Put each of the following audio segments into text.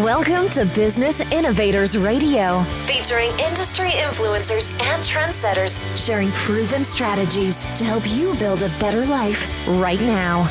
Welcome to Business Innovators Radio, featuring industry influencers and trendsetters sharing proven strategies to help you build a better life right now.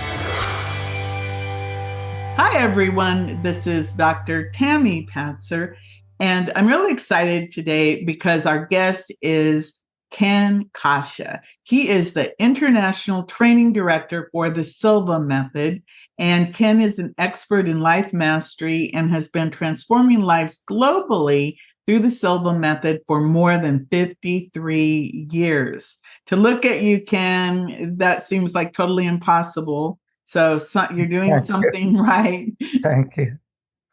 Hi, everyone. This is Dr. Tami Patzer, and I'm really excited today because our guest is Ken Coscia. He is the International Training Director for the Silva Method, and Ken is an expert in life mastery and has been transforming lives globally through the Silva Method for more than 53 years. To look at you, Ken, that seems like totally impossible. So you're doing something right. Thank you.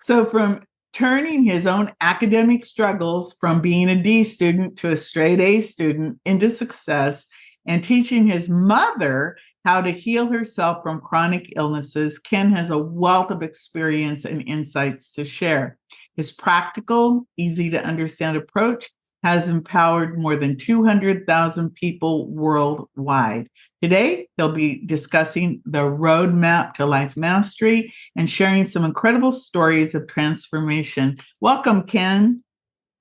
So from turning his own academic struggles from being a D student to a straight A student into success, and teaching his mother how to heal herself from chronic illnesses, Ken has a wealth of experience and insights to share. His practical, easy to understand approach has empowered more than 200,000 people worldwide. Today, he'll be discussing the roadmap to life mastery and sharing some incredible stories of transformation. Welcome, Ken.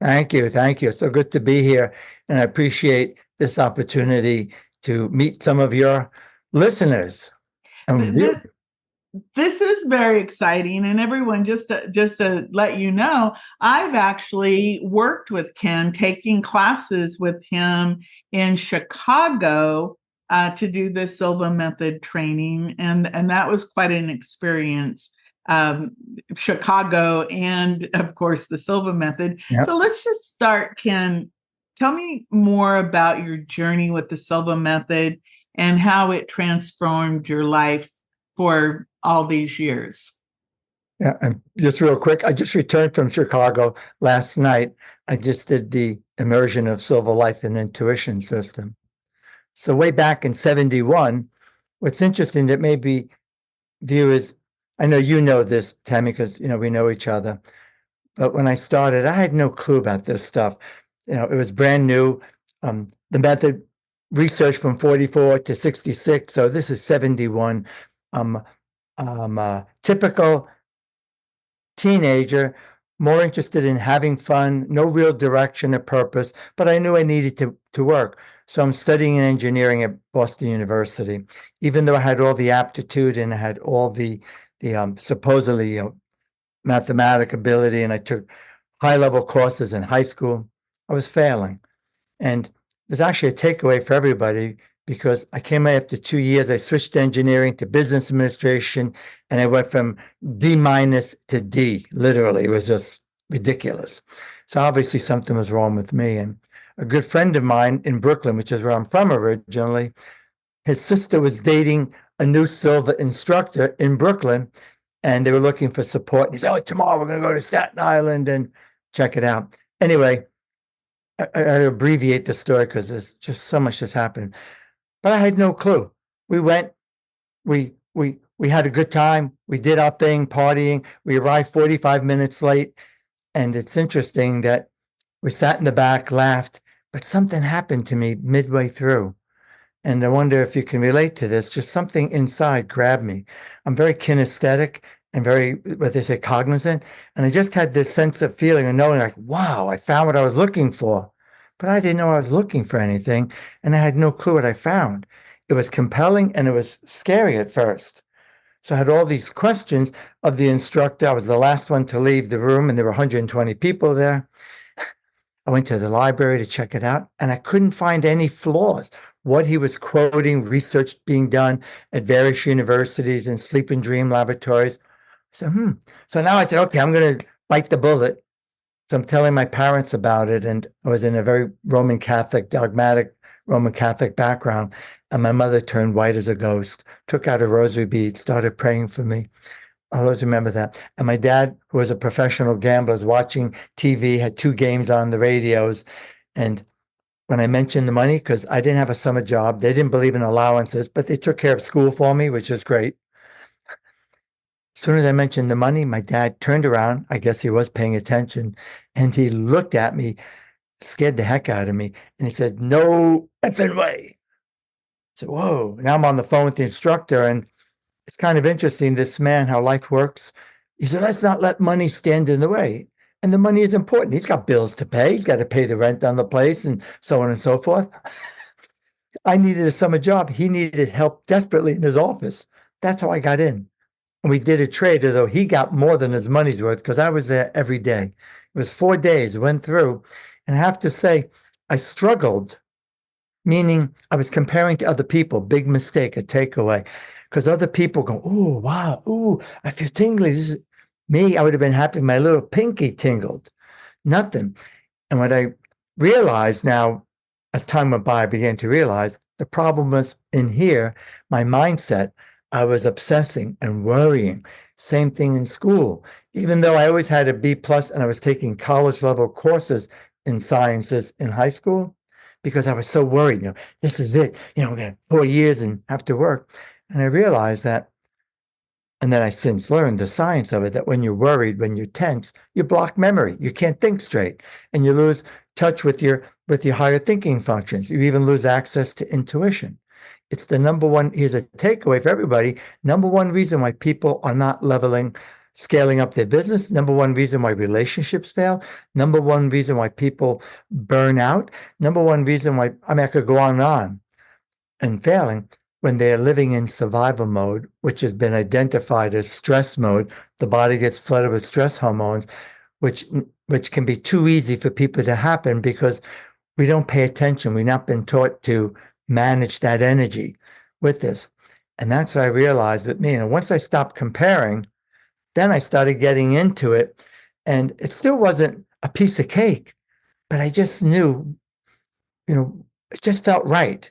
Thank you. Thank you. So good to be here. And I appreciate this opportunity to meet some of your listeners. This is very exciting. And everyone, just to let you know, I've actually worked with Ken, taking classes with him in Chicago to do the Silva Method training. And that was quite an experience. Chicago and, of course, the Silva Method. Yep. So let's just start, Ken. Tell me more about your journey with the Silva Method and how it transformed your life for all these years. Yeah, and just real quick, I just returned from Chicago last night. I just did the immersion of Silva Life and Intuition System. So way back in 71, what's interesting that maybe viewers, I know you know this, Tami, because we know each other. But when I started, I had no clue about this stuff. It was brand new. The method research from 44 to 66. So this is 71. Typical teenager, more interested in having fun, no real direction or purpose, but I knew I needed to work. So I'm studying engineering at Boston University, even though I had all the aptitude and I had all the supposedly mathematic ability, and I took high-level courses in high school. I was failing. And there's actually a takeaway for everybody, because I came after 2 years, I switched engineering to business administration, and I went from D- to D, literally. It was just ridiculous. So obviously something was wrong with me. And a good friend of mine in Brooklyn, which is where I'm from originally, his sister was dating a new Silva instructor in Brooklyn, and they were looking for support. And he said, tomorrow we're going to go to Staten Island and check it out. Anyway, I abbreviate the story because there's just so much that's happened. But I had no clue. We went, we had a good time. We did our thing, partying. We arrived 45 minutes late. And it's interesting that we sat in the back, laughed, but something happened to me midway through. And I wonder if you can relate to this. Just something inside grabbed me. I'm very kinesthetic and very, what they say, cognizant. And I just had this sense of feeling and knowing, like, wow, I found what I was looking for. But I didn't know I was looking for anything, and I had no clue what I found. It was compelling, and it was scary at first. So I had all these questions of the instructor. I was the last one to leave the room, and there were 120 people there. I went to the library to check it out, and I couldn't find any flaws. What he was quoting, research being done at various universities and sleep and dream laboratories. So now I said, okay, I'm going to bite the bullet. So I'm telling my parents about it, and I was in a very Roman Catholic, dogmatic Roman Catholic background, and my mother turned white as a ghost, took out a rosary bead, started praying for me. I always remember that. And my dad, who was a professional gambler, was watching TV, had 2 games on the radios, and when I mentioned the money, because I didn't have a summer job, they didn't believe in allowances, but they took care of school for me, which is great. As soon as I mentioned the money, my dad turned around. I guess he was paying attention. And he looked at me, scared the heck out of me. And he said, "No effing way." I said, whoa. Now I'm on the phone with the instructor. And it's kind of interesting, this man, how life works. He said, let's not let money stand in the way. And the money is important. He's got bills to pay. He's got to pay the rent on the place and so on and so forth. I needed a summer job. He needed help desperately in his office. That's how I got in. And we did a trade, although he got more than his money's worth because I was there every day. It was 4 days, went through. And I have to say, I struggled, meaning I was comparing to other people. Big mistake, a takeaway. Because other people go, oh, wow, ooh, I feel tingly. This is me. I would have been happy if my little pinky tingled. Nothing. And what I realized now, as time went by, I began to realize the problem was in here, my mindset. I was obsessing and worrying. Same thing in school. Even though I always had a B plus and I was taking college level courses in sciences in high school, because I was so worried, this is it, we're going to have 4 years and have to work. And I realized that, and then I since learned the science of it, that when you're worried, when you're tense, you block memory. You can't think straight and you lose touch with your higher thinking functions. You even lose access to intuition. It's the number one, here's a takeaway for everybody, number one reason why people are not scaling up their business, number one reason why relationships fail, number one reason why people burn out, number one reason why, I could go on and failing, when they're living in survival mode, which has been identified as stress mode. The body gets flooded with stress hormones, which can be too easy for people to happen because we don't pay attention. We've not been taught to manage that energy with this. And that's what I realized with me. And once I stopped comparing, then I started getting into it. And it still wasn't a piece of cake, but I just knew, it just felt right.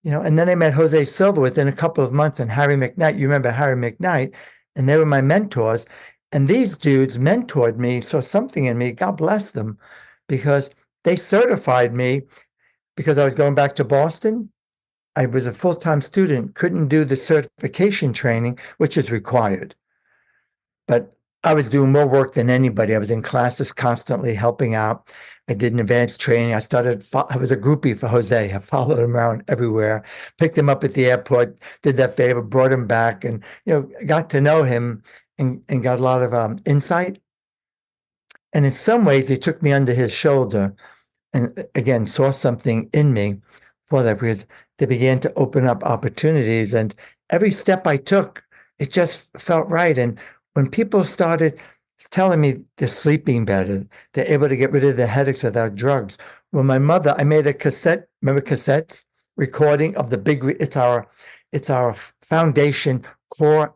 And then I met Jose Silva within a couple of months and Harry McKnight. You remember Harry McKnight? And they were my mentors. And these dudes mentored me, saw something in me, God bless them, because they certified me because I was going back to Boston. I was a full-time student, couldn't do the certification training, which is required. But I was doing more work than anybody. I was in classes constantly helping out. I did an advanced training. I was a groupie for Jose. I followed him around everywhere, picked him up at the airport, did that favor, brought him back, and got to know him and got a lot of insight. And in some ways, he took me under his shoulder and again saw something in me for that, because they began to open up opportunities. And every step I took, it just felt right. And when people started telling me they're sleeping better, they're able to get rid of their headaches without drugs. When my mother, I made a cassette, remember cassettes, recording of the big, it's our foundation core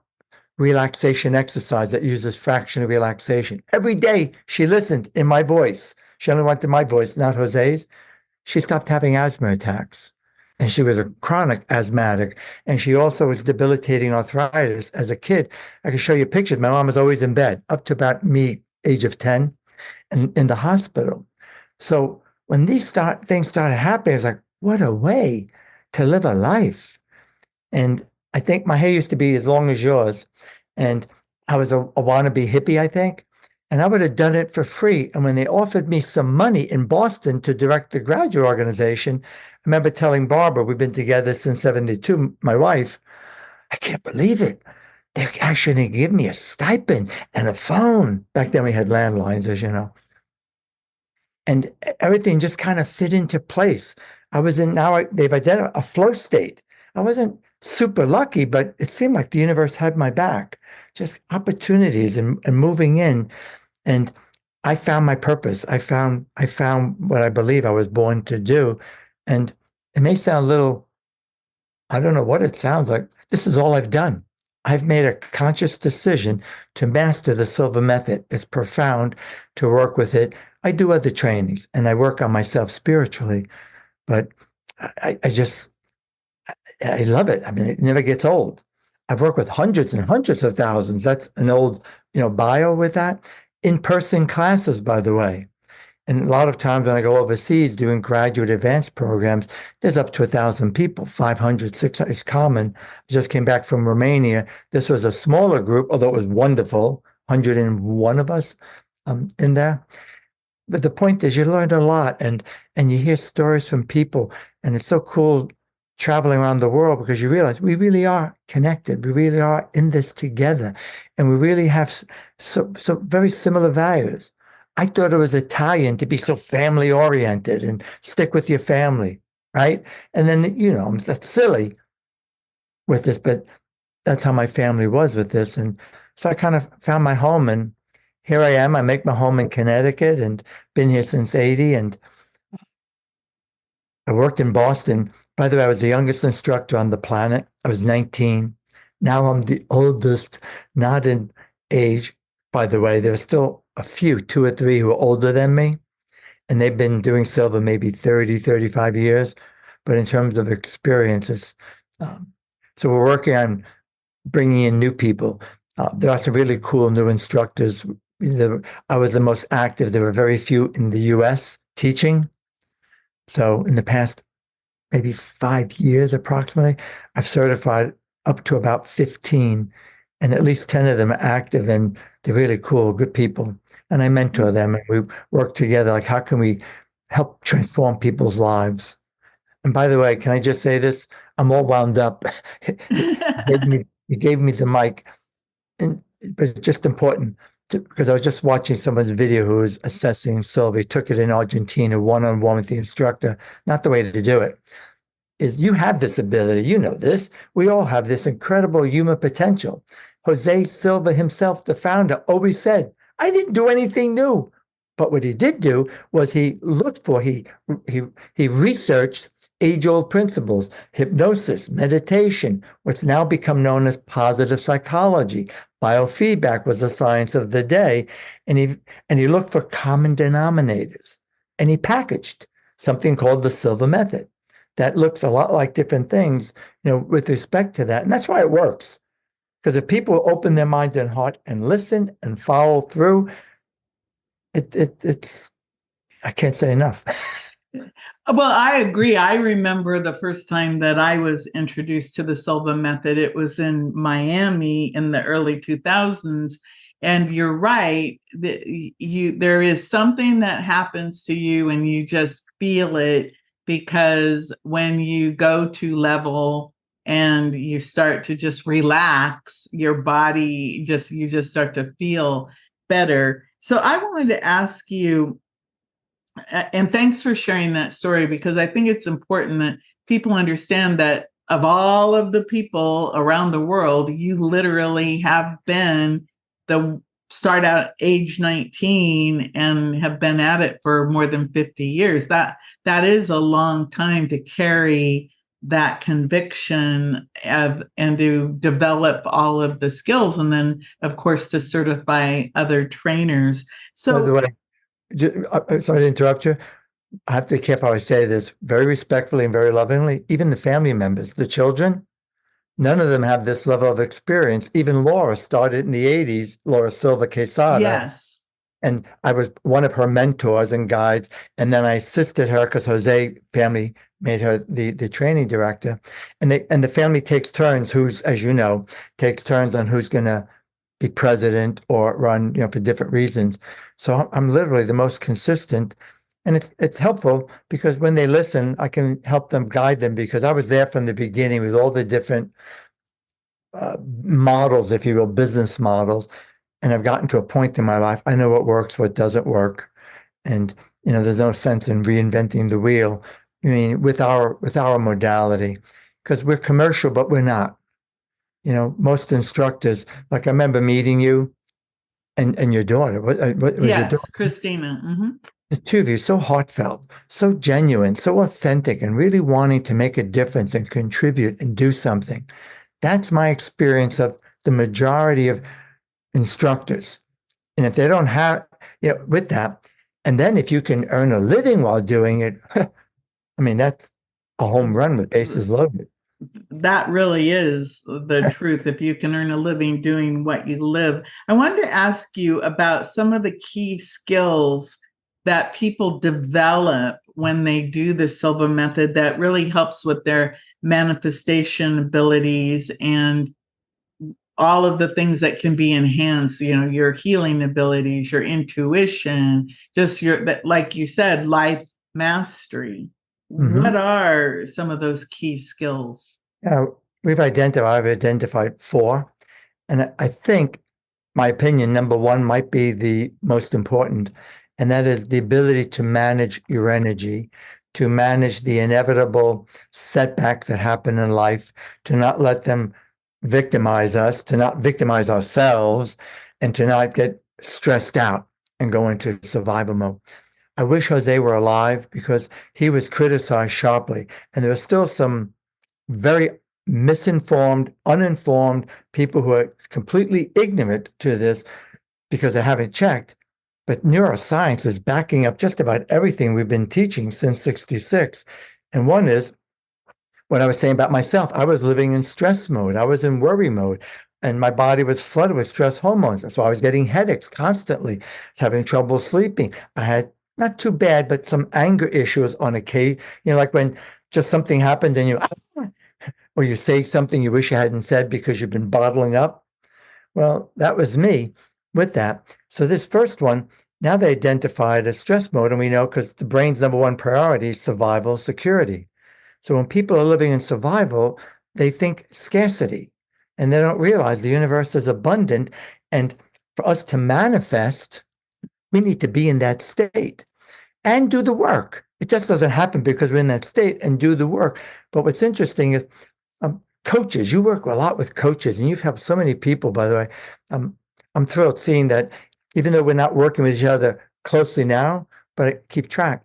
relaxation exercise that uses fractional relaxation. Every day she listened in my voice. She only wanted my voice, not Jose's. She stopped having asthma attacks. And she was a chronic asthmatic. And she also was debilitating arthritis as a kid. I can show you pictures. My mom was always in bed up to about me, age of 10, and in the hospital. So when these things started happening, I was like, what a way to live a life. And I think my hair used to be as long as yours. And I was a wannabe hippie, I think. And I would have done it for free. And when they offered me some money in Boston to direct the graduate organization, I remember telling Barbara, we've been together since 72, my wife, I can't believe it. They're actually going to give me a stipend and a phone. Back then we had landlines, as you know. And everything just kind of fit into place. I was in, they've identified a flow state. I wasn't super lucky, but it seemed like the universe had my back. Just opportunities and moving in. And I found my purpose. I found what I believe I was born to do. And it may sound a little, I don't know what it sounds like. This is all I've done. I've made a conscious decision to master the Silva Method. It's profound to work with it. I do other trainings and I work on myself spiritually, but I love it. I mean, it never gets old. I've worked with hundreds and hundreds of thousands. That's an old, bio with that. In-person classes, by the way. And a lot of times when I go overseas doing graduate advanced programs, there's up to 1,000 people, 500, 600. It's common. I just came back from Romania. This was a smaller group, although it was wonderful. 101 of us in there. But the point is, you learned a lot, and you hear stories from people, and it's so cool traveling around the world because you realize we really are connected. We really are in this together. And we really have so very similar values. I thought it was Italian to be so family oriented and stick with your family, right? And then, that's silly with this, but that's how my family was with this. And so I kind of found my home, and here I am. I make my home in Connecticut and been here since 80. And I worked in Boston. By the way, I was the youngest instructor on the planet. I was 19. Now I'm the oldest, not in age. By the way, there's still a few, two or three who are older than me, and they've been doing silver maybe 30, 35 years. But in terms of experiences, so we're working on bringing in new people. There are some really cool new instructors. I was the most active. There were very few in the US teaching. So in the past maybe 5 years approximately, I've certified up to about 15, and at least 10 of them are active, and they're really cool, good people. And I mentor them, and we work together. Like, how can we help transform people's lives? And by the way, can I just say this? I'm all wound up. You gave me the mic, but it's just important because I was just watching someone's video who was assessing silver. He took it in Argentina, one-on-one with the instructor. Not the way to do it. Is you have this ability, you know this. We all have this incredible human potential. Jose Silva himself, the founder, always said, I didn't do anything new. But what he did do was he researched age-old principles, hypnosis, meditation, what's now become known as positive psychology. Biofeedback was the science of the day. And he looked for common denominators. And he packaged something called the Silva Method that looks a lot like different things, with respect to that. And that's why it works. Because if people open their mind and heart and listen and follow through, it's I can't say enough. Well, I agree. I remember the first time that I was introduced to the Silva Method. It was in Miami in the early 2000s. And you're right, there is something that happens to you and you just feel it, because when you go to level and you start to just relax, your body you just start to feel better. So I wanted to ask you, and thanks for sharing that story, because I think it's important that people understand that of all of the people around the world, you literally have been start out age 19 and have been at it for more than 50 years. That is a long time to carry that conviction and to develop all of the skills, and then of course to certify other trainers. So, by the way, sorry to interrupt you. I have to be careful how I say this, very respectfully and very lovingly. Even the family members, the children, none of them have this level of experience. Even Laura started in the 80s, Laura Silva Quesada. Yes. And I was one of her mentors and guides. And then I assisted her because Jose family made her the training director. And the family takes turns, as you know, takes turns on who's going to be president or run, for different reasons. So I'm literally the most consistent. And it's helpful because when they listen, I can help them, guide them, because I was there from the beginning with all the different models, if you will, business models. And I've gotten to a point in my life, I know what works, what doesn't work. And, there's no sense in reinventing the wheel. I mean, with our modality, because we're commercial, but we're not. Most instructors, like I remember meeting you and your daughter. What was yes, your daughter? Christina. Mm-hmm. The two of you, so heartfelt, so genuine, so authentic, and really wanting to make a difference and contribute and do something. That's my experience of the majority of instructors. And if they don't have, with that, and then if you can earn a living while doing it, I mean, that's a home run with bases loaded. That really is the truth. If you can earn a living doing what you live. I wanted to ask you about some of the key skills that people develop when they do the Silva Method that really helps with their manifestation abilities and all of the things that can be enhanced, your healing abilities, your intuition, just like you said, life mastery. What are some of those key skills? I've identified four. And I think, my opinion, number one might be the most important, and that is the ability to manage your energy, to manage the inevitable setbacks that happen in life, to not let them victimize us, to not victimize ourselves, and to not get stressed out and go into survival mode. I wish Jose were alive because he was criticized sharply, and there are still some very misinformed, uninformed people who are completely ignorant to this because they haven't checked. But neuroscience is backing up just about everything we've been teaching since 66. And one is what I was saying about myself. I was living in stress mode. I was in worry mode. And my body was flooded with stress hormones. And so I was getting headaches constantly, having trouble sleeping. I had not too bad, but some anger issues on occasion. Like when just something happened and or you say something you wish you hadn't said because you've been bottling up. Well, that was me with that. So this first one, now they identified as stress mode, and we know because the brain's number one priority is survival, security. So when people are living in survival, they think scarcity, and they don't realize the universe is abundant. And for us to manifest, we need to be in that state and do the work. It just doesn't happen because we're in that state and do the work. But what's interesting is coaches. You work a lot with coaches, and you've helped so many people, by the way. I'm thrilled seeing that, even though we're not working with each other closely now, but I keep track.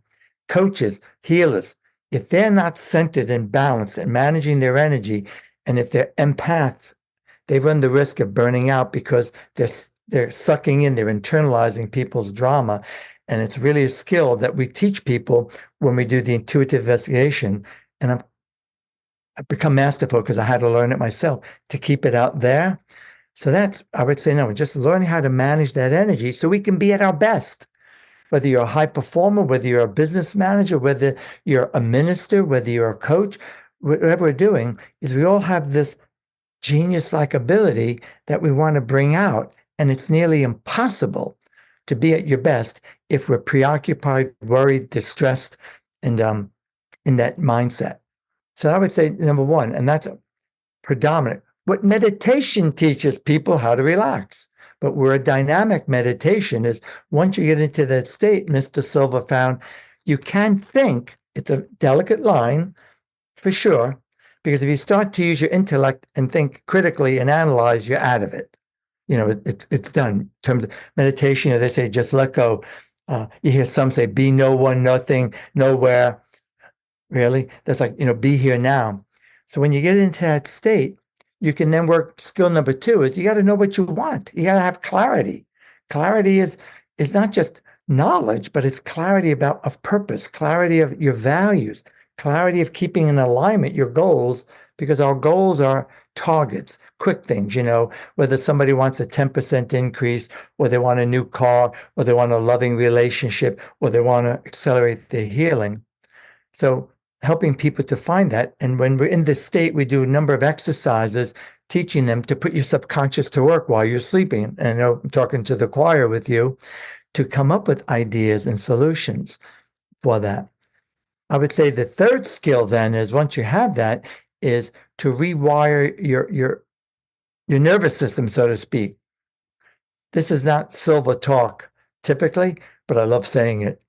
Coaches, healers, if they're not centered and balanced and managing their energy, and if they're empath, they run the risk of burning out because they're sucking in, they're internalizing people's drama. And it's really a skill that we teach people when we do the intuitive investigation. And I've become masterful because I had to learn it myself to keep it out there. So that's, I would say, no, just learning how to manage that energy so we can be at our best. Whether you're a high performer, whether you're a business manager, whether you're a minister, whether you're a coach, whatever we're doing is we all have this genius-like ability that we want to bring out. And it's nearly impossible to be at your best if we're preoccupied, worried, distressed, and in that mindset. So I would say number one, and that's predominant. What meditation teaches people how to relax. But where a dynamic meditation is, once you get into that state, Mr. Silva found, you can think, it's a delicate line for sure, because if you start to use your intellect and think critically and analyze, you're out of it. It's done. In terms of meditation, they say just let go. You hear some say, be no one, nothing, nowhere. Really? That's like, be here now. So when you get into that state, you can then work. Skill number two is you got to know what you want. You got to have clarity. Clarity is not just knowledge, but it's clarity of purpose, clarity of your values, clarity of keeping in alignment your goals, because our goals are targets, quick things, whether somebody wants a 10% increase, or they want a new car, or they want a loving relationship, or they want to accelerate their healing. So helping people to find that. And when we're in this state, we do a number of exercises, teaching them to put your subconscious to work while you're sleeping. And I know I'm talking to the choir with you, to come up with ideas and solutions for that. I would say the third skill then is, once you have that, is to rewire your nervous system, so to speak. This is not Silva talk typically, but I love saying it.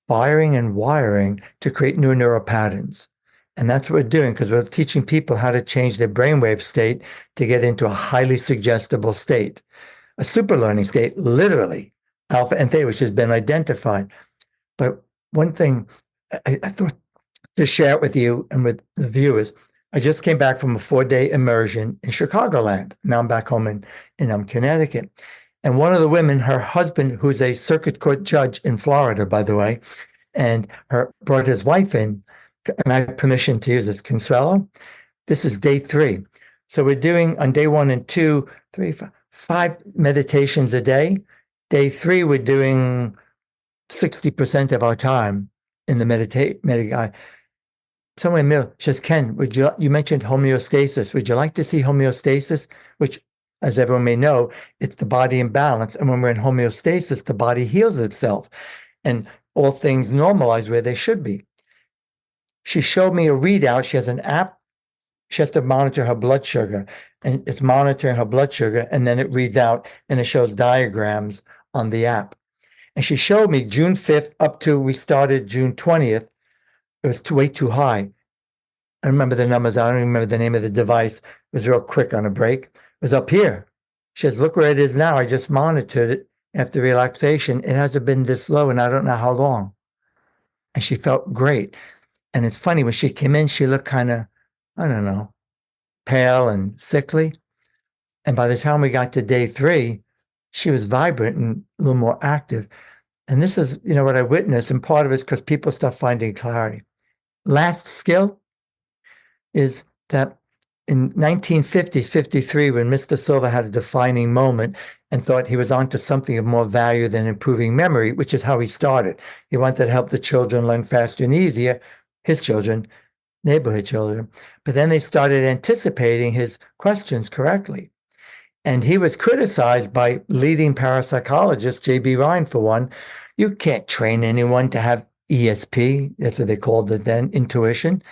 Firing and wiring to create new neural patterns. And that's what we're doing, because we're teaching people how to change their brainwave state to get into a highly suggestible state, a super learning state, literally, alpha and theta, which has been identified. But one thing I thought to share it with you and with the viewers, I just came back from a 4-day immersion in Chicagoland. Now I'm back home in Connecticut. And one of the women, her husband, who's a circuit court judge in Florida, by the way, and brought his wife in, and I have permission to use this, Consuelo. This is day 3. So we're doing on day 1 and 2, 3, 5 meditations a day. Day 3, we're doing 60% of our time in the meditation. Someone in the middle says, Ken, you mentioned homeostasis. Would you like to see homeostasis? Which, as everyone may know, it's the body in balance. And when we're in homeostasis, the body heals itself and all things normalize where they should be. she showed me a readout. She has an app. She has to monitor her blood sugar, and it's monitoring her blood sugar, and then it reads out and it shows diagrams on the app. And she showed me June 5th up to we started June 20th. It was way too high. I remember the numbers. I don't even remember the name of the device. It was real quick on a break. It was up here. She says, look where it is now. I just monitored it after relaxation. It hasn't been this low and I don't know how long. And she felt great. And it's funny, when she came in, she looked kind of, I don't know, pale and sickly. And by the time we got to day 3, she was vibrant and a little more active. And this is, what I witnessed. And part of it's because people start finding clarity. Last skill is that in 1950s, 53, when Mr. Silva had a defining moment and thought he was onto something of more value than improving memory, which is how he started. He wanted to help the children learn faster and easier, his children, neighborhood children. But then they started anticipating his questions correctly. And he was criticized by leading parapsychologist J.B. Ryan, for one. You can't train anyone to have ESP, that's what they called it then, intuition.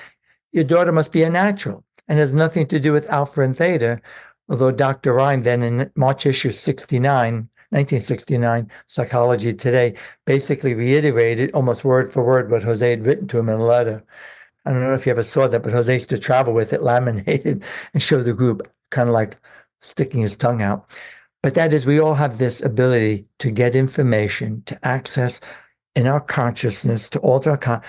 Your daughter must be a natural, and has nothing to do with alpha and theta. Although Dr. Ryan then in March issue 1969, Psychology Today, basically reiterated almost word for word what Jose had written to him in a letter. I don't know if you ever saw that, but Jose used to travel with it laminated and show the group, kind of like sticking his tongue out. But that is, we all have this ability to get information, to access in our consciousness, to alter our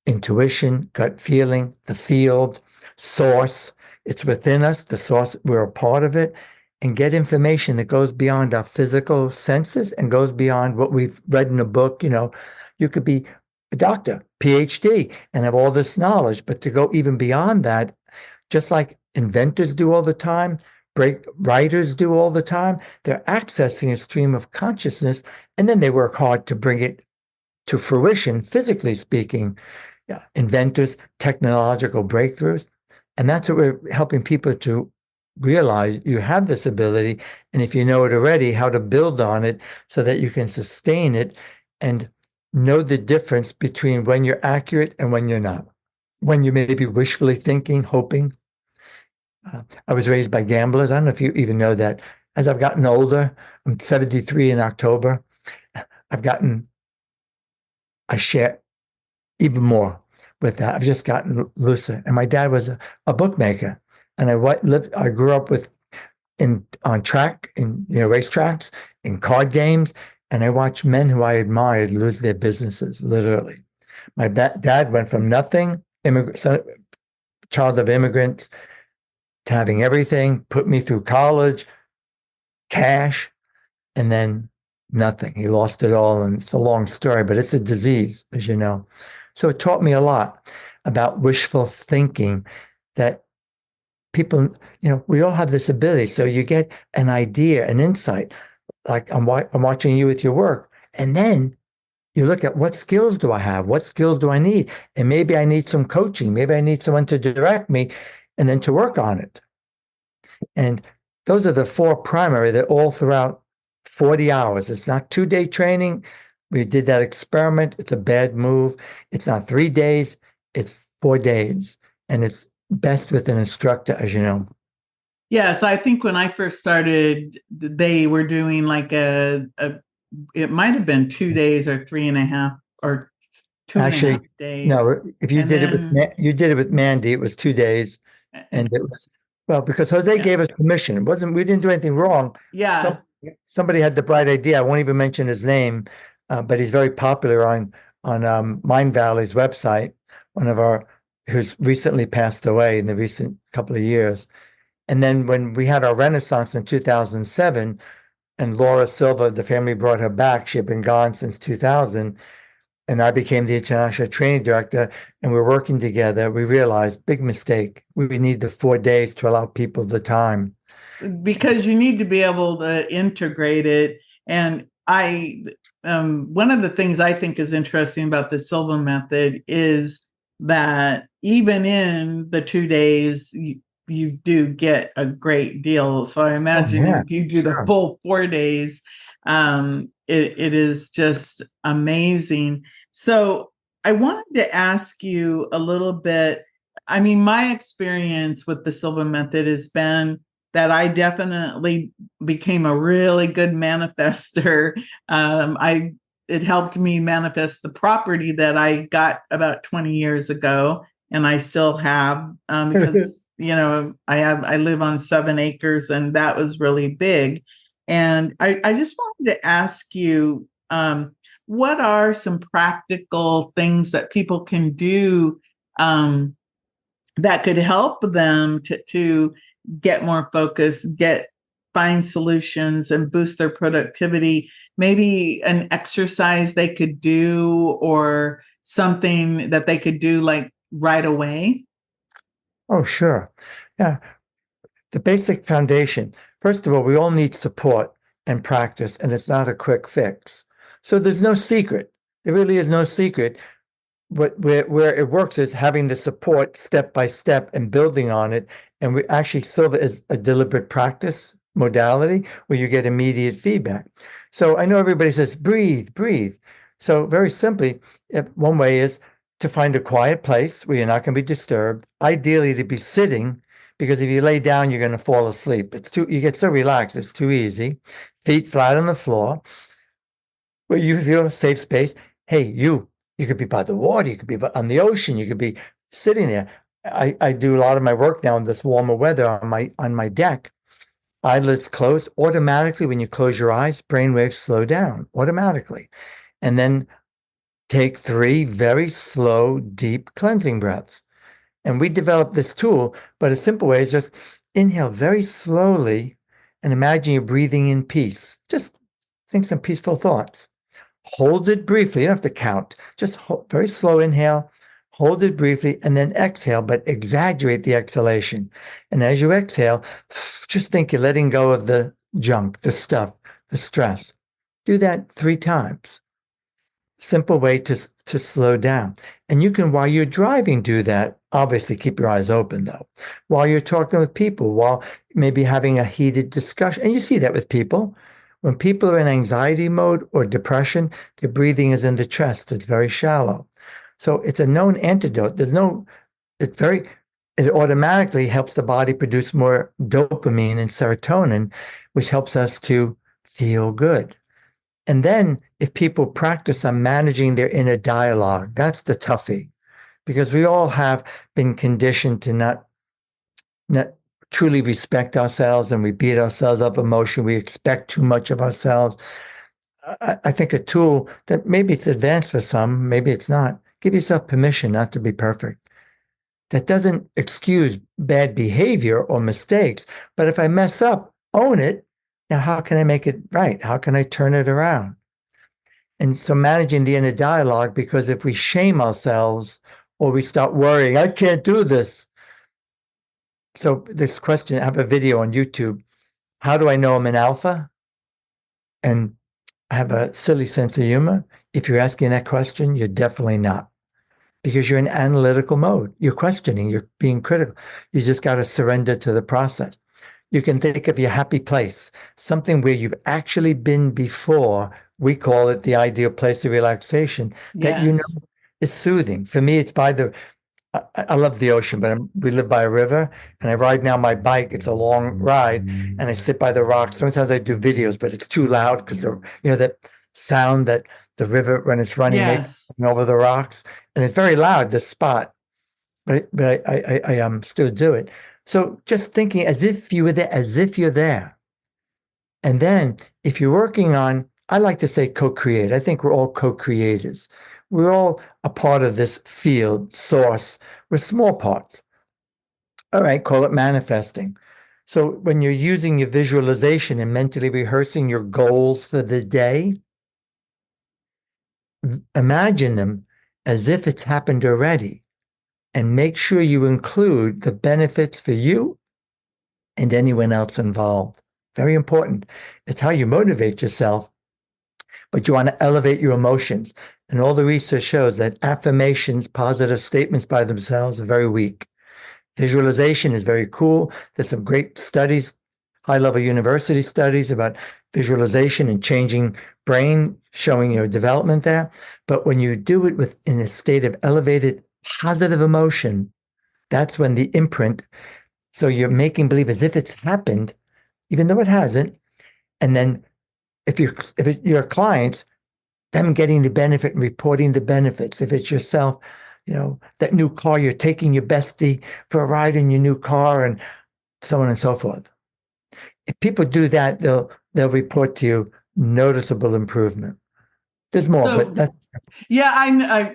intuition, gut feeling, the field, source. It's within us, the source, we're a part of it, and get information that goes beyond our physical senses and goes beyond what we've read in a book. You could be a doctor, PhD, and have all this knowledge, but to go even beyond that, just like inventors do all the time, writers do all the time, they're accessing a stream of consciousness, and then they work hard to bring it to fruition, physically speaking. Inventors, technological breakthroughs. And that's what we're helping people to realize. You have this ability, and if you know it already, how to build on it so that you can sustain it and know the difference between when you're accurate and when you're not. When you may be wishfully thinking, hoping. I was raised by gamblers. I don't know if you even know that. As I've gotten older, I'm 73 in October, I share even more with that. I've just gotten looser. And my dad was a bookmaker, and I grew up on track, in racetracks, in card games, and I watched men who I admired lose their businesses, literally. My dad went from nothing, child of immigrants, to having everything, put me through college, cash, and then nothing. He lost it all, and it's a long story, but it's a disease, as you know. So it taught me a lot about wishful thinking, that people, we all have this ability. So you get an idea, an insight, like I'm watching you with your work, and then you look at, what skills do I have? What skills do I need? And maybe I need some coaching. Maybe I need someone to direct me and then to work on it. And those are the 4 primary that all throughout 40 hours. It's not 2-day training. We did that experiment. It's a bad move. It's not 3 days. It's 4 days. And it's best with an instructor, as you know. Yes, I think when I first started, they were doing like it might have been 2 days or 3.5 or 2.5 days. No, if you you did it with Mandy, it was 2 days. And it was, because Jose gave us permission. We didn't do anything wrong. Yeah. Somebody had the bright idea. I won't even mention his name, but he's very popular on Mind Valley's website, who's recently passed away in the recent couple of years. And then when we had our Renaissance in 2007, and Laura Silva, the family brought her back. She had been gone since 2000. And I became the international training director, and we're working together. We realized, big mistake. We need the 4 days to allow people the time. Because you need to be able to integrate it. And one of the things I think is interesting about the Silva method is that even in the 2 days, you do get a great deal. So I imagine if you do the full 4 days, it is just amazing. So I wanted to ask you a little bit. I mean, my experience with the Silva Method has been that I definitely became a really good manifester. It helped me manifest the property that I got about 20 years ago, and I still have because I live on 7 acres, and that was really big. And I just wanted to ask you. What are some practical things that people can do that could help them to get more focus, find solutions and boost their productivity? Maybe an exercise they could do or something that they could do like right away? Oh, sure. Yeah. The basic foundation. First of all, we all need support and practice, and it's not a quick fix. So there's no secret. There really is no secret. But where it works is having the support step by step and building on it. And we actually Silva is a deliberate practice modality where you get immediate feedback. So I know everybody says, breathe, breathe. So very simply, one way is to find a quiet place where you're not going to be disturbed, ideally to be sitting, because if you lay down, you're going to fall asleep. You get so relaxed, it's too easy. Feet flat on the floor, where you feel a safe space. Hey, you could be by the water, you could be on the ocean, you could be sitting there. I do a lot of my work now in this warmer weather on my deck. Eyelids closed. Automatically, when you close your eyes, brain waves slow down automatically. And then take 3 very slow, deep cleansing breaths. And we developed this tool, but a simple way is just inhale very slowly and imagine you're breathing in peace. Just think some peaceful thoughts. Hold it briefly. You don't have to count. Just very slow inhale, hold it briefly, and then exhale, but exaggerate the exhalation. And as you exhale, just think you're letting go of the junk, the stuff, the stress. Do that 3 times. Simple way to slow down. And you can, while you're driving, do that. Obviously, keep your eyes open, though. While you're talking with people, while maybe having a heated discussion. And you see that with people. When people are in anxiety mode or depression, their breathing is in the chest. It's very shallow. So it's a known antidote. It automatically helps the body produce more dopamine and serotonin, which helps us to feel good. And then if people practice on managing their inner dialogue, that's the toughie, because we all have been conditioned to not truly respect ourselves, and we beat ourselves up emotionally. We expect too much of ourselves. I think a tool that maybe it's advanced for some, maybe it's not. Give yourself permission not to be perfect. That doesn't excuse bad behavior or mistakes, but if I mess up, own it. Now, how can I make it right? How can I turn it around? And so managing the inner dialogue, because if we shame ourselves or we start worrying, I can't do this. So this question, I have a video on YouTube. How do I know I'm an alpha? And I have a silly sense of humor. If you're asking that question, you're definitely not, because you're in analytical mode. You're questioning, you're being critical. You just got to surrender to the process. You can think of your happy place, something where you've actually been before. We call it the ideal place of relaxation, that you know is soothing. For me, it's I love the ocean, but we live by a river, and I ride now my bike. It's a long ride, and I sit by the rocks. Sometimes I do videos, but it's too loud because that sound that the river when it's running over the rocks, and it's very loud. This spot, but I still do it. So just thinking as if you were there, as if you're there, and then if you're working on, I like to say co-create. I think we're all co-creators. We're all a part of this field, source. We're small parts. All right, call it manifesting. So when you're using your visualization and mentally rehearsing your goals for the day, imagine them as if it's happened already, and make sure you include the benefits for you and anyone else involved. Very important. It's how you motivate yourself, but you want to elevate your emotions. And all the research shows that affirmations, positive statements by themselves, are very weak. Visualization is very cool. There's some great studies, high-level university studies about visualization and changing brain, showing your development there. But when you do it in a state of elevated positive emotion, that's when the imprint, so you're making believe as if it's happened, even though it hasn't. And then if your clients, them getting the benefit and reporting the benefits. If it's yourself, that new car, you're taking your bestie for a ride in your new car and so on and so forth. If people do that, they'll report to you noticeable improvement. There's more, but that's... Yeah,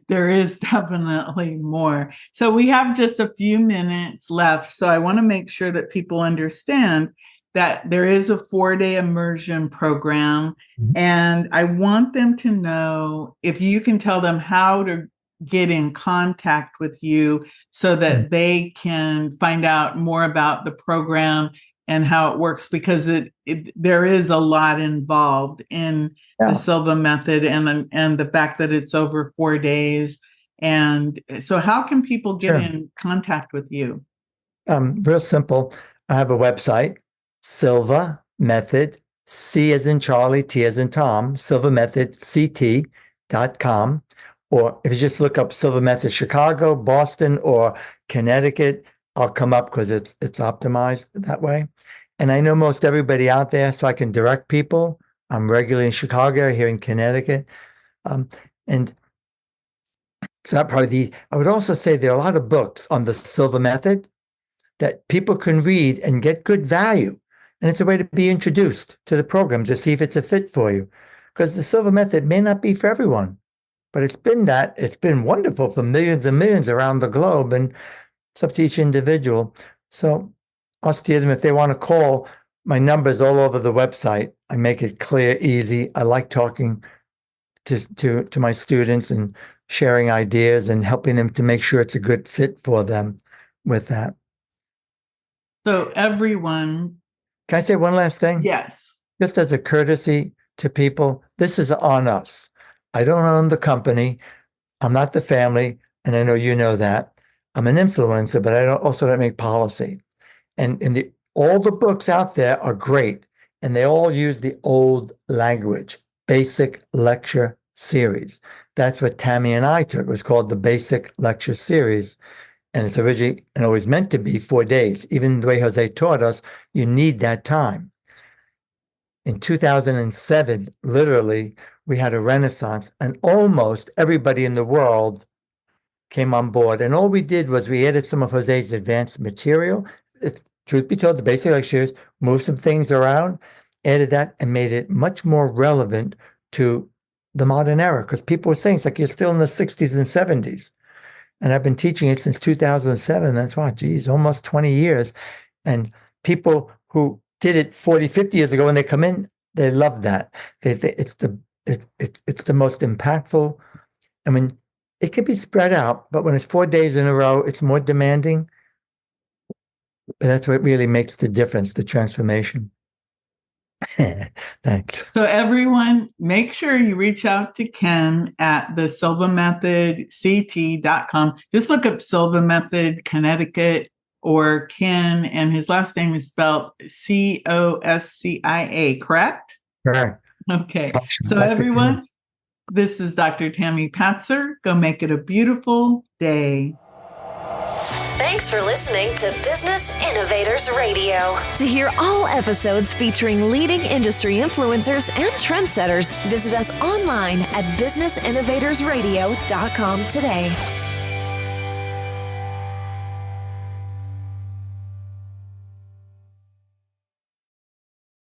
there is definitely more. So we have just a few minutes left. So I want to make sure that people understand that there is a 4-day immersion program. And I want them to know if you can tell them how to get in contact with you so that they can find out more about the program and how it works, because there is a lot involved in the Silva Method and the fact that it's over 4 days. And so how can people get in contact with you? Real simple. I have a website, Silva Method, C as in Charlie, T as in Tom, silvamethodct.com. Or if you just look up Silva Method Chicago, Boston, or Connecticut, I'll come up because it's optimized that way. And I know most everybody out there, so I can direct people. I'm regularly in Chicago, here in Connecticut. And so that probably I would also say there are a lot of books on the Silva Method that people can read and get good value. And it's a way to be introduced to the program to see if it's a fit for you. Because the Silva Method may not be for everyone, but it's been wonderful for millions and millions around the globe, and it's up to each individual. So I'll steer them if they want to call. My number's all over the website. I make it clear, easy. I like talking to my students and sharing ideas and helping them to make sure it's a good fit for them with that. So everyone... Can I say one last thing? Yes. Just as a courtesy to people, this is on us. I don't own the company. I'm not the family, and I know you know that. I'm an influencer, but I don't make policy. And all the books out there are great, and they all use the old language, basic lecture series. That's what Tami and I took. It was called the Basic Lecture Series. And it's originally and always meant to be 4 days. Even the way Jose taught us, you need that time. In 2007, literally, we had a renaissance, and almost everybody in the world came on board. And all we did was we added some of Jose's advanced material. It's, truth be told, the basic lectures, moved some things around, added that, and made it much more relevant to the modern era. Because people were saying, it's like you're still in the 60s and 70s. And I've been teaching it since 2007. That's why, geez, almost 20 years. And people who did it 40, 50 years ago, when they come in, they love that. It's the most impactful. I mean, it can be spread out, but when it's 4 days in a row, it's more demanding. But that's what really makes the difference, the transformation. Thanks. So everyone, make sure you reach out to Ken at the silvamethodct.com. Just look up Silva Method Connecticut or Ken, and his last name is spelled Coscia, correct? Correct. Okay. So everyone, this is Dr. Tami Patzer. Go make it a beautiful day. Thanks for listening to Business Innovators Radio. To hear all episodes featuring leading industry influencers and trendsetters, visit us online at businessinnovatorsradio.com today.